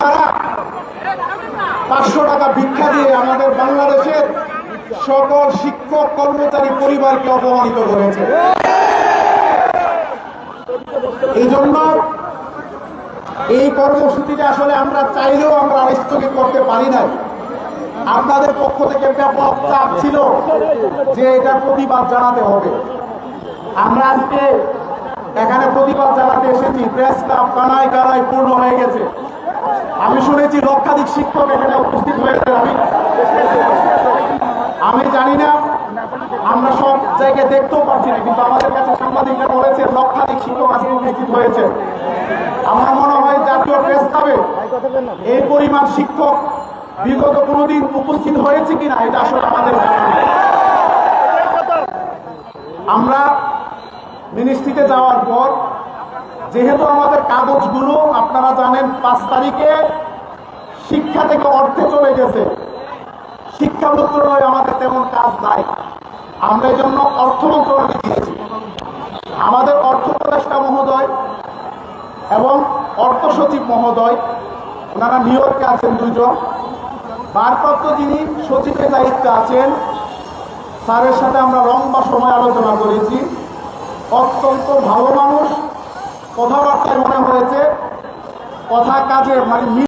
500 টাকা ভিক্ষা দিয়ে আমাদের বাংলাদেশের সকল শিক্ষক কর্মচারী পরিবারকে অপমানিত করেছে। এই জন্য এই কর্মসূচিটা আসলে আমরা চাইলেও আমরা স্থগিত করতে পারি না। আপনাদের পক্ষ থেকে ব্যাপক চাপ ছিল যে এটা প্রতিবাদ জানাতে হবে। আমরা আজকে এখানে প্রতিবাদ জানাতে এসেছি, প্রেস ক্লাব কানায় কানায় পূর্ণ হয়ে গেছে। আমি শুনেছি লক্ষাধিক শিক্ষক এখানে উপস্থিত হয়েছে। আমি জানি না, আমরা সব জায়গায় দেখতেও পাচ্ছি না, কিন্তু আমাদের কাছে সাংবাদিকরা বলেছে লক্ষাধিক শিক্ষক আজকে উপস্থিত হয়েছে। আমার মনে হয় জাতীয় প্রেস ক্লাবে এই পরিমাণ শিক্ষক বিগত কোনোদিন উপস্থিত হয়েছে কিনা এটা আসলে আমাদের আমরা মিনিস্ট্রিতে যাওয়ার পর যেহেতু আমাদের কাগজগুলো আপনারা জানেন 5 তারিখে শিক্ষা থেকে অর্থে চলে গেছে, শিক্ষা মন্ত্রণালয়ে আমাদের তেমন কাজ নাই। আমরা এই জন্য অর্থ মন্ত্রণালয়ে দিয়েছি। আমাদের অর্থ উপদেষ্টা মহোদয় এবং অর্থ সচিব মহোদয়, ওনারা নিউ ইয়র্কে আছেন দুজন। ভারপ্রাপ্ত যিনি সচিবের দায়িত্বে আছেন স্যারের সাথে আমরা লম্বা সময় আলোচনা করেছি। অত্যন্ত ভালো মানুষ, কথাবার্তায় মনে হয়েছে কথা কাজে মানে